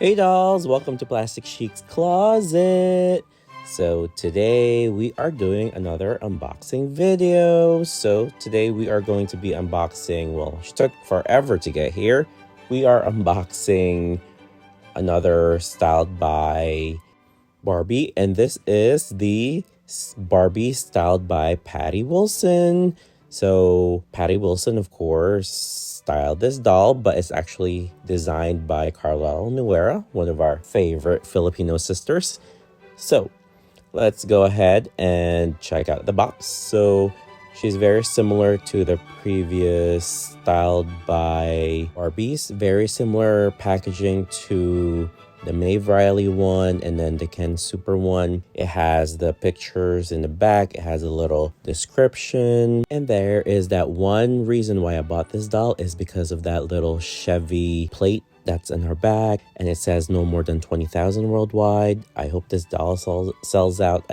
Hey dolls, welcome to Plastic Chic's Closet. So today we are doing another unboxing video. So today we are going to be unboxing, well, it took forever to get here. We are unboxing another styled by Barbie, and this is the Barbie styled by Patti Wilson. So Patti Wilson, of course, styled this doll, but it's actually designed by Carlyle Nuera, one of our favorite Filipino sisters. So let's go ahead and check out the box. So she's very similar to the previous styled by Barbies. Very similar packaging to the Maeve Riley one and then the Ken Super one. It has the pictures in the back. It has a little description. And there is that one reason why I bought this doll is because of that little Chevy plate that's in her back, and it says no more than 20,000 worldwide. I hope this doll sells out,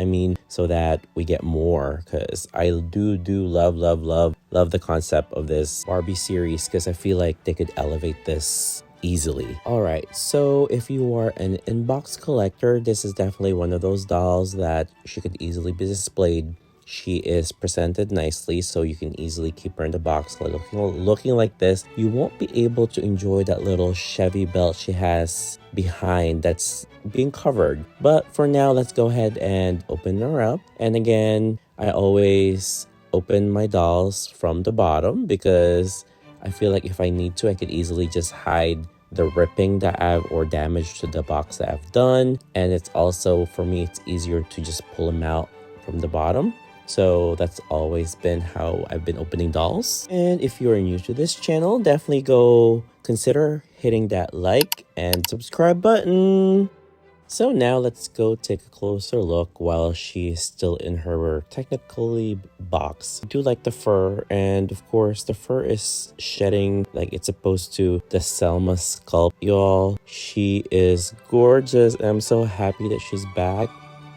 so that we get more, because I do love the concept of this Barbie series, because I feel like they could elevate this easily. All right, so if you are an inbox collector, this is definitely one of those dolls that she could easily be displayed. She is presented nicely, so you can easily keep her in the box looking like this. You won't be able to enjoy that little Chevy belt she has behind that's being covered. But for now, let's go ahead and open her up. And again, I always open my dolls from the bottom because I feel like if I need to, I could easily just hide the ripping that or damage to the box that I've done. And it's also, for me, it's easier to just pull them out from the bottom. So that's always been how I've been opening dolls. And if you are new to this channel, definitely go consider hitting that like and subscribe button. So now let's go take a closer look while she is still in her technically box. I do like the fur, and of course the fur is shedding like it's supposed to. The Selma sculpt, y'all. She is gorgeous. I'm so happy that she's back.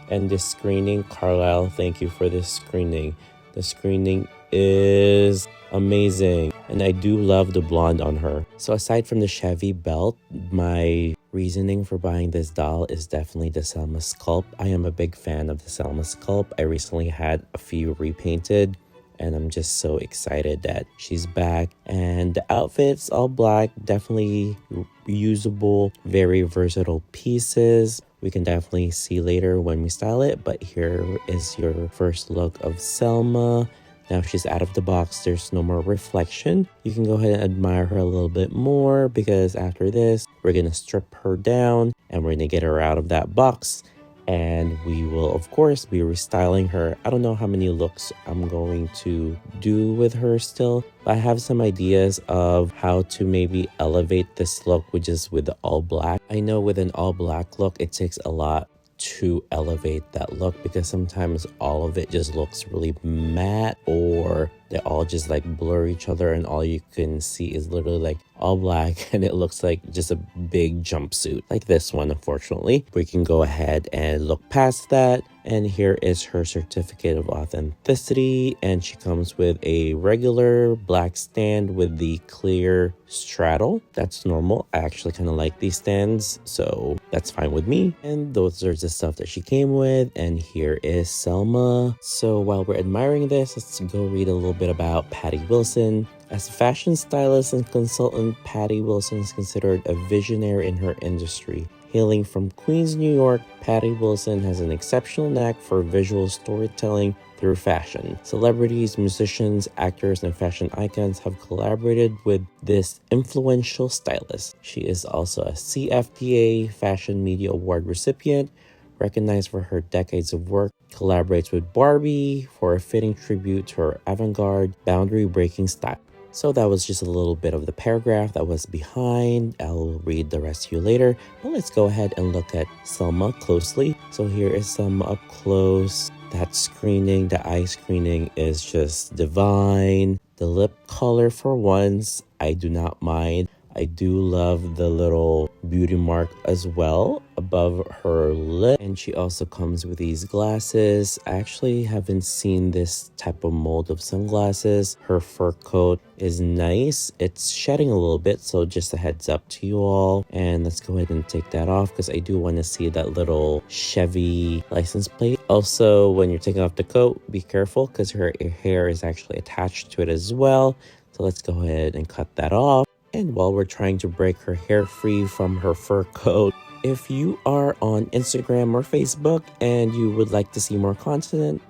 And this screening, Carlyle, thank you for this screening. The screening is amazing. And I do love the blonde on her. So aside from the Chevy belt, my reasoning for buying this doll is definitely the Selma sculpt. I am a big fan of the Selma sculpt. I recently had a few repainted, and I'm just so excited that she's back. And the outfit's all black, definitely usable, very versatile pieces. We can definitely see later when we style it, but here is your first look of Selma. Now she's out of the box, there's no more reflection. You can go ahead and admire her a little bit more, because after this, we're gonna strip her down and we're gonna get her out of that box. And we will, of course, be restyling her. I don't know how many looks I'm going to do with her still, but I have some ideas of how to maybe elevate this look, which is with the all black. I know with an all black look, it takes a lot to elevate that look, because sometimes all of it just looks really matte, or they all just like blur each other and all you can see is literally like all black and it looks like just a big jumpsuit like this one. Unfortunately, we can go ahead and look past that. And here is her certificate of authenticity, and she comes with a regular black stand with the clear straddle. That's normal. I actually kind of like these stands, so that's fine with me. And those are the stuff that she came with. And here is Selma. So while we're admiring this, let's go read a little bit about Patti Wilson. As a fashion stylist and consultant, Patti Wilson is considered a visionary in her industry. Hailing from Queens, New York, Patti Wilson has an exceptional knack for visual storytelling through fashion. Celebrities, musicians, actors, and fashion icons have collaborated with this influential stylist. She is also a CFDA Fashion Media Award recipient, recognized for her decades of work, collaborates with Barbie for a fitting tribute to her avant-garde, boundary-breaking style. So that was just a little bit of the paragraph that was behind. I'll read the rest to you later, but let's go ahead and look at Selma closely. So here is Selma up close. That screening, the eye screening is just divine. The lip color, for once, I do not mind. I do love the little beauty mark as well above her lip. And she also comes with these glasses. I actually haven't seen this type of mold of sunglasses. Her fur coat is nice. It's shedding a little bit, so just a heads up to you all. And let's go ahead and take that off because I do want to see that little Chevy license plate. Also, when you're taking off the coat, be careful because her hair is actually attached to it as well. So let's go ahead and cut that off. And while we're trying to break her hair free from her fur coat, if you are on Instagram or Facebook and you would like to see more content,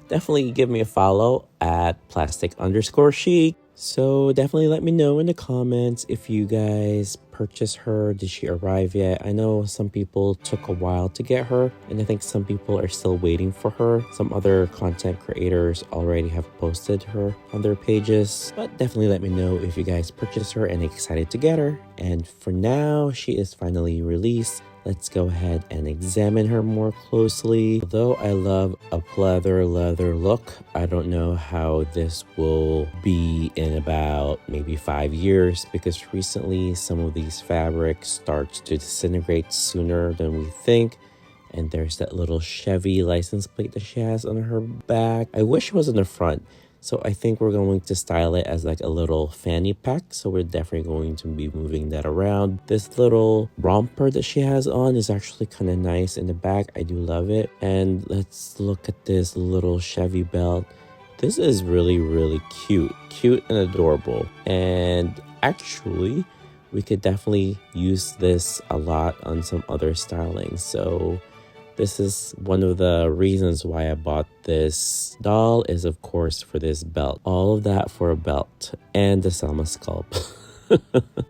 definitely give me a follow at plastic_chic. So definitely let me know in the comments if you guys purchased her. Did she arrive yet? I know some people took a while to get her, and I think some people are still waiting for her. Some other content creators already have posted her on their pages, but definitely let me know if you guys purchased her and excited to get her. And for now, she is finally released. Let's go ahead and examine her more closely. Although I love a leather look, I don't know how this will be in about maybe 5 years, because recently some of these fabrics start to disintegrate sooner than we think. And there's that little Chevy license plate that she has on her back. I wish it was in the front. So I think we're going to style it as like a little fanny pack. So we're definitely going to be moving that around. This little romper that she has on is actually kind of nice in the back. I do love it. And let's look at this little Chevy belt. This is really, really cute. Cute and adorable. And actually, we could definitely use this a lot on some other styling. So this is one of the reasons why I bought this doll, is of course for this belt. All of that for a belt and the Selma sculpt.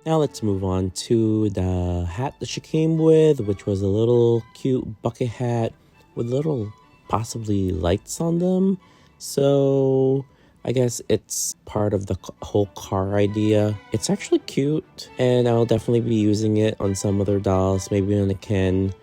Now let's move on to the hat that she came with, which was a little cute bucket hat with little possibly lights on them. So I guess it's part of the whole car idea. It's actually cute, and I'll definitely be using it on some other dolls, maybe on a Ken.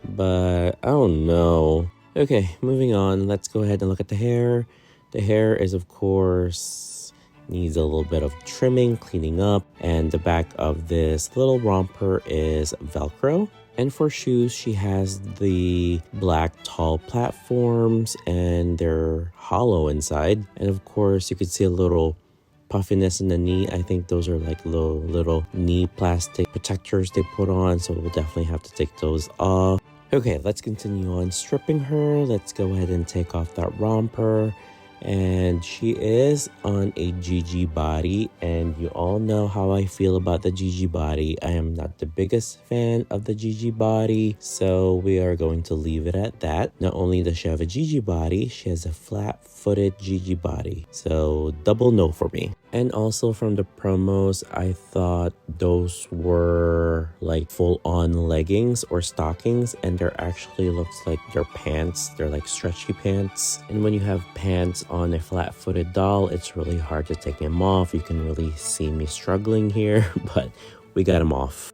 But I don't know. Okay, moving on. Let's go ahead and look at the hair. The hair is, of course, needs a little bit of trimming, cleaning up. And the back of this little romper is Velcro. And for shoes, she has the black tall platforms, and they're hollow inside. And of course, you can see a little puffiness in the knee. I think those are like little knee plastic protectors they put on. So we'll definitely have to take those off. Okay, let's continue on stripping her. Let's go ahead and take off that romper. And she is on a GG body, and you all know how I feel about the GG body. I am not the biggest fan of the GG body, so we are going to leave it at that. Not only does she have a GG body, she has a flat-footed GG body, so double no for me. And also from the promos, I thought those were like full-on leggings or stockings, and they're actually looks like they're pants. They're like stretchy pants. And when you have pants on a flat-footed doll, it's really hard to take them off. You can really see me struggling here, but we got them off.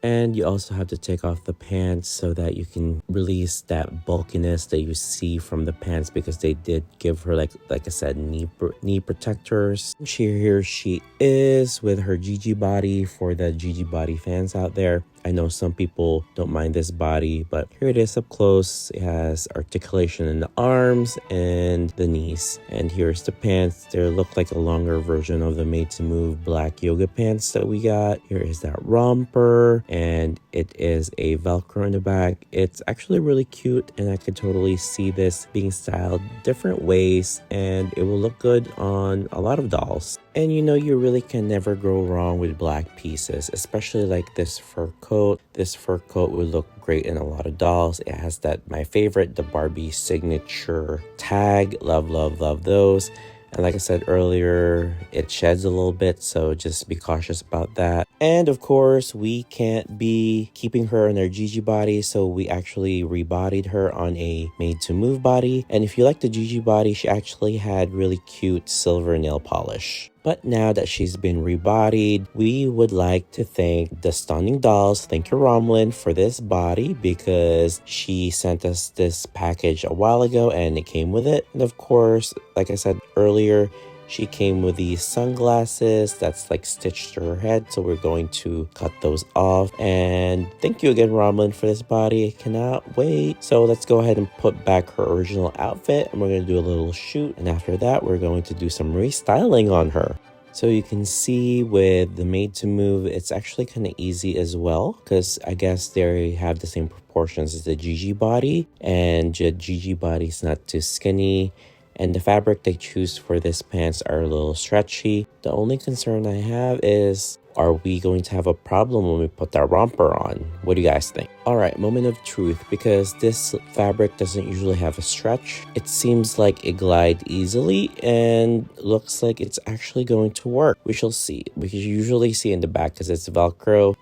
And you also have to take off the pants so that you can release that bulkiness that you see from the pants, because they did give her, like I said, knee protectors. Here she is with her GG body. For the GG body fans out there, I know some people don't mind this body, but here it is up close. It has articulation in the arms and the knees. And here's the pants. They look like a longer version of the Made to Move black yoga pants that we got. Here is that romper, and it is a Velcro in the back. It's actually really cute, and I could totally see this being styled different ways, and it will look good on a lot of dolls. And you know, you really can never go wrong with black pieces, especially like this fur coat. This fur coat would look great in a lot of dolls. It has that, my favorite, the Barbie signature tag. Love, love, love those. And like I said earlier, it sheds a little bit, so just be cautious about that. And of course, we can't be keeping her in her GG body, so we actually rebodied her on a Made to Move body. And if you like the GG body, she actually had really cute silver nail polish. But now that she's been rebodied, we would like to thank the Stunning Dolls, thank you Romlin, for this body, because she sent us this package a while ago and it came with it. And of course, like I said earlier, She came with these sunglasses that's like stitched to her head, so we're going to cut those off. And thank you again, Romlin, for this body. I cannot wait. So let's go ahead and put back her original outfit, and we're going to do a little shoot, and after that we're going to do some restyling on her. So you can see with the Made to Move, it's actually kind of easy as well, because I guess they have the same proportions as the Gigi body, and the Gigi body is not too skinny, and the fabric they choose for this pants are a little stretchy. The only concern I have is, are we going to have a problem when we put that romper on? What do you guys think? All right, moment of truth, because this fabric doesn't usually have a stretch. It seems like it glides easily and looks like it's actually going to work. We shall see. We can usually see in the back because it's Velcro.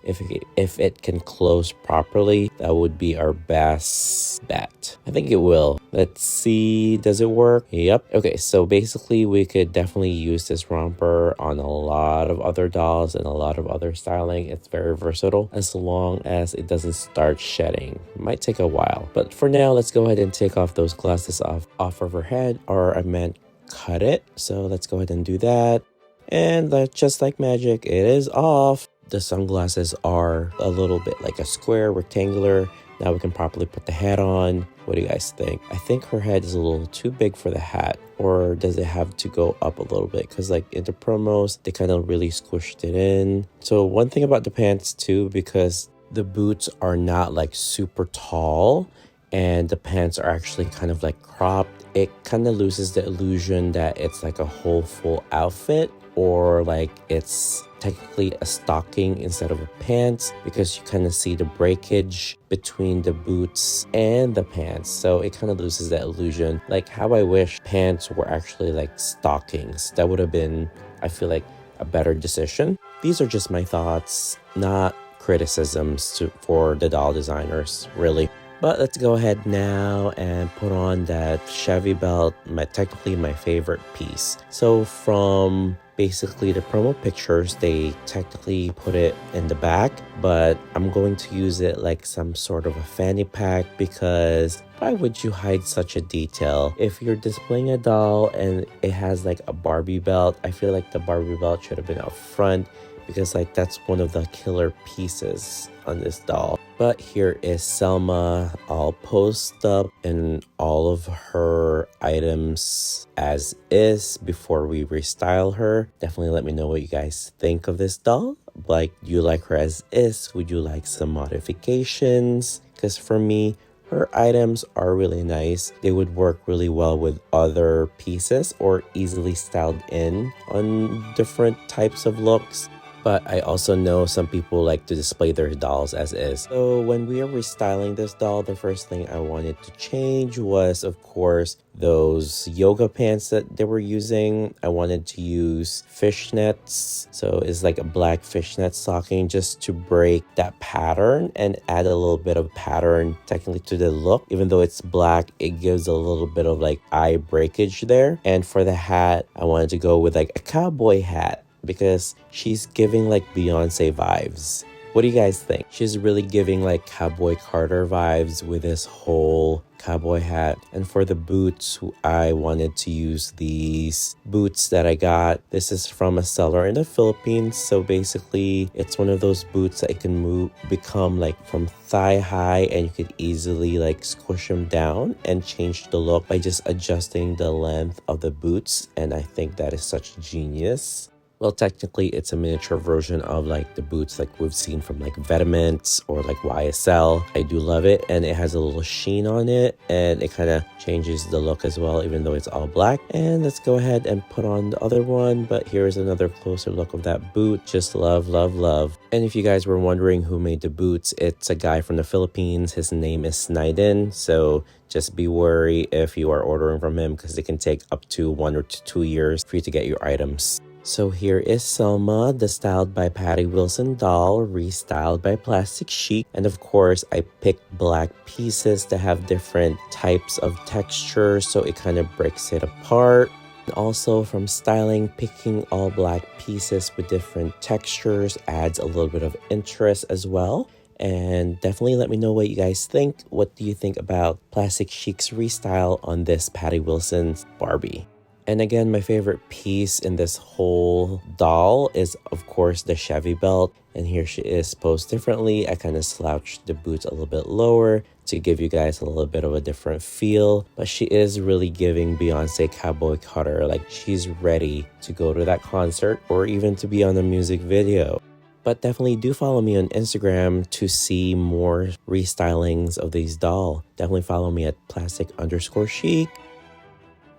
If it can close properly, that would be our best bet. I think it will. Let's see. Does it work? Yep. Okay, so basically we could definitely use this romper on a lot of other dolls and a lot of other styling. It's very versatile as long as it doesn't start shedding. It might take a while, but for now, let's go ahead and take off those glasses off of her head, or I meant cut it. So let's go ahead and do that. And just like magic, it is off. The sunglasses are a little bit like a square, rectangular. Now we can properly put the hat on. What do you guys think? I think her head is a little too big for the hat, or does it have to go up a little bit? Because like in the promos, they kind of really squished it in. So one thing about the pants too, because the boots are not like super tall and the pants are actually kind of like cropped, it kind of loses the illusion that it's like a whole full outfit, or like it's technically a stocking instead of a pants, because you kind of see the breakage between the boots and the pants. So it kind of loses that illusion. Like how I wish pants were actually like stockings. That would have been, I feel like, a better decision. These are just my thoughts, not criticisms for the doll designers, really. But let's go ahead now and put on that Chevy belt, technically my favorite piece. So from basically the promo pictures, they technically put it in the back, but I'm going to use it like some sort of a fanny pack, because why would you hide such a detail? If you're displaying a doll and it has like a Barbie belt, I feel like the Barbie belt should have been up front, because like that's one of the killer pieces on this doll. But here is Selma all posed up in all of her items as is before we restyle her. Definitely let me know what you guys think of this doll. Like, do you like her as is? Would you like some modifications? Because for me, her items are really nice. They would work really well with other pieces or easily styled in on different types of looks. But I also know some people like to display their dolls as is. So when we are restyling this doll, the first thing I wanted to change was, of course, those yoga pants that they were using. I wanted to use fishnets. So it's like a black fishnet stocking, just to break that pattern and add a little bit of pattern technically to the look. Even though it's black, it gives a little bit of like eye breakage there. And for the hat, I wanted to go with like a cowboy hat, because she's giving like Beyonce vibes. What do you guys think? She's really giving like Cowboy Carter vibes with this whole cowboy hat. And for the boots, I wanted to use these boots that I got. This is from a seller in the Philippines. So basically, it's one of those boots that you can become like from thigh high, and you could easily like squish them down and change the look by just adjusting the length of the boots. And I think that is such genius. Well, technically, it's a miniature version of like the boots like we've seen from like Vetements or like YSL. I do love it, and it has a little sheen on it, and it kind of changes the look as well, even though it's all black. And let's go ahead and put on the other one, but here's another closer look of that boot. Just love, love, love. And if you guys were wondering who made the boots, it's a guy from the Philippines. His name is Sniden, so just be wary if you are ordering from him, because it can take up to 1 or 2 years for you to get your items. So here is Selma, the Styled by Patti Wilson doll, restyled by Plastic Chic. And of course, I picked black pieces that have different types of texture, so it kind of breaks it apart. And also from styling, picking all black pieces with different textures adds a little bit of interest as well. And definitely let me know what you guys think. What do you think about Plastic Chic's restyle on this Patti Wilson Barbie? And again, my favorite piece in this whole doll is, of course, the Chevy belt. And here she is posed differently. I kind of slouched the boots a little bit lower to give you guys a little bit of a different feel. But she is really giving Beyonce Cowboy Cutter. Like, she's ready to go to that concert or even to be on a music video. But definitely do follow me on Instagram to see more restylings of these dolls. Definitely follow me at plastic_chic.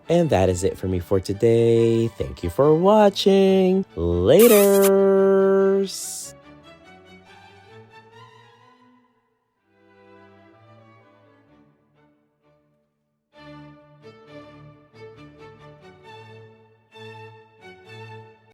And that is it for me for today. Thank you for watching. Laters!